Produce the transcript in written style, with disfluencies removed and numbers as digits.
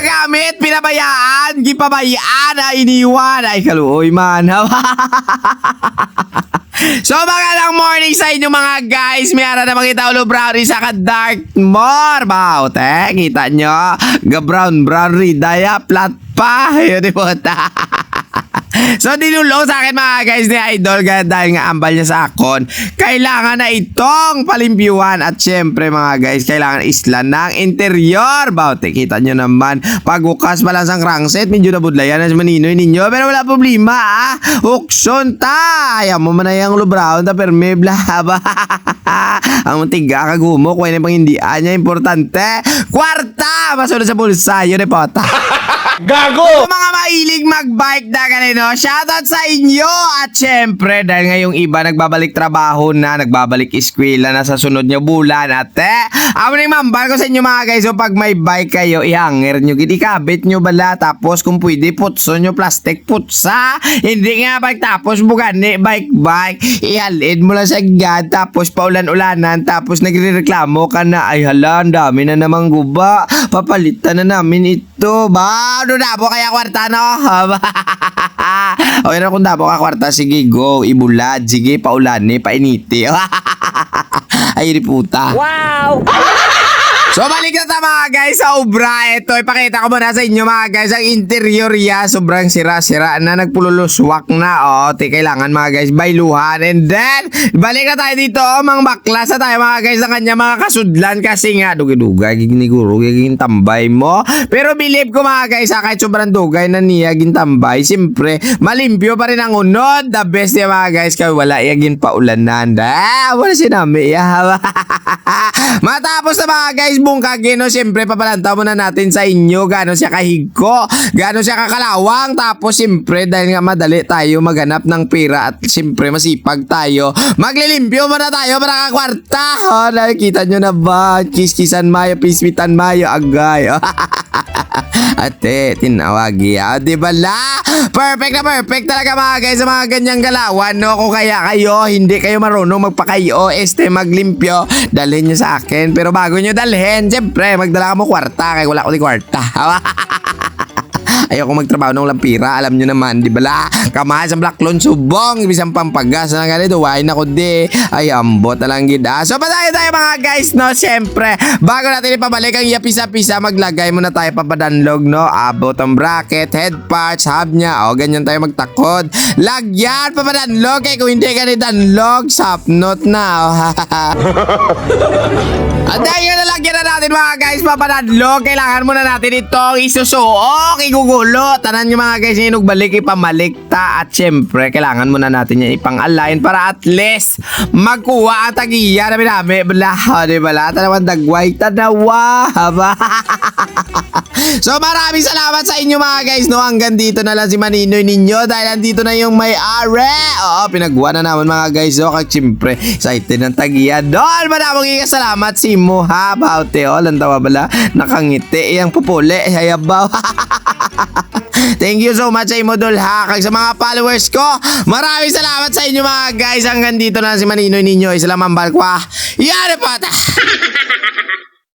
ginagamit, pinabayaan, gipabayaan, iniwan. Ay, kaluoy man. So magandang morning sa inyo mga guys. Mayroon na makita ulo brownie sa ka-dark more. Baute, kita nyo. Ga-brown ridaya, flat pa. Yun di po ta. So dinulong sa akin mga guys ni Idol dahil nga ambal niya sa akon. Kailangan na itong palimpiwan at syempre mga guys, kailangan isla ng interior. Baute, kita nyo naman. Pagbukas pa lang sa crankset, medyo nabudlayan na si Maninoy ninyo. Pero wala problema Ukson ta. Ayaw mo man na yung lubraon ta perme blaba. Ang tiga kagumok, kaya na pang hindian niya. Importante. Kwarta! Masunod sa bulsa. Yun po ta. Gago! Mga mailig magbike na ganito, shoutout sa inyo! At syempre, dahil ngayong iba nagbabalik trabaho na, nagbabalik eskwela na sa sunod nyo bulan. At ako na yung mambal ko sa inyo mga guys, so pag may bike kayo, ihanger nyo, ikabit nyo bala, tapos kung pwede, putso nyo, plastic putsa. Hindi nga pagtapos bugani, bike, ihalid mo lang sa gad, tapos paulan-ulanan, tapos nagre-reklamo ka na, ay hala, ang dami na namang guba, papalitan na namin ito, ba? Ano na po kaya kwarta, no? Okay na kung dapo ka kwarta, sige go, ibulad, sige, paulani, painiti. Ay, puta. Wow! So balik na tayo mga guys sa obra. Ito, ipakita ko muna sa inyo mga guys. Ang interior ya, sobrang sira-sira na, nagpululuswak na. Kailangan mga guys, bayluhan. And then, balik na tayo dito. Mga baklas na tayo mga guys sa kanya mga kasudlan. Kasi nga, dugay-dugay, giginiguro, giging tambay mo. Pero believe ko mga guys, kahit sobrang dugay na niya gintambay, siyempre, malimpyo pa rin ang unod. The best niya mga guys, kaya wala yagin paulanan. Wala sinami. Matapos na mga guys, bungkagin, siyempre papalanta muna natin sa inyo gano'n siya kahigko, gano'n siya kakalawang. Tapos siyempre dahil nga madali tayo maghanap ng pera at siyempre masipag tayo, maglilimpyo muna tayo para kakwarta. Nakikita nyo na ba? Kiskisan mayo, pismitan mayo, agay. Ate, tinawagi di ba la? Perfect na perfect talaga mga guys sa mga ganyang galawan, no? Kung kaya kayo, hindi kayo marunong magpakayo, maglimpyo, dalhin nyo sa akin. Pero bago nyo dalhin, siyempre, magdala ka mo kwarta, kaya wala ko di kwarta. Ayoko magtrabaho ng lampira, alam nyo naman, di ba la? Kamahal sa Blacklon, subong, ibisang pampagas na ganito, wain ako di. Ay, ambot na lang gida. So, patay tayo mga guys, no? Siyempre, bago natin ipabalik ang yapisa-pisa, maglagay muna tayo papadanlog, no? Bottom bracket, head parts, hub niya, ganyan tayo magtakod. Lagyan, papadanlog, kaya kung hindi ka ni danlog, sapnot na, At dahil nga nalagyan na natin mga guys, papadanlog, kailangan muna natin itong isusuok, igugulo. Tanan nyo mga guys, yung balik, ipamalikta. At syempre, kailangan muna natin yan ipang-align para at least magkuha ang tagiya na binami. Di ba la? Tanawan dagway, tanawa. So maraming salamat sa inyo mga guys, no? Hanggang dito na lang si Maninoy ninyo dahil andito na yung may-ari. Pinagawa na naman mga guys, no? Kag syempre, excited ng tagiya. Dol, manamang salamat si mo ha, baute, lantawa bala, nakangiti, iyang pupuli, hayabaw. Thank you so much sa imo dol ha. Kag sa mga followers ko, maraming salamat sa inyo mga guys. Hanggang dito na si Maninoy ninyo. Isa lang mambal ko ha. Yan po ta.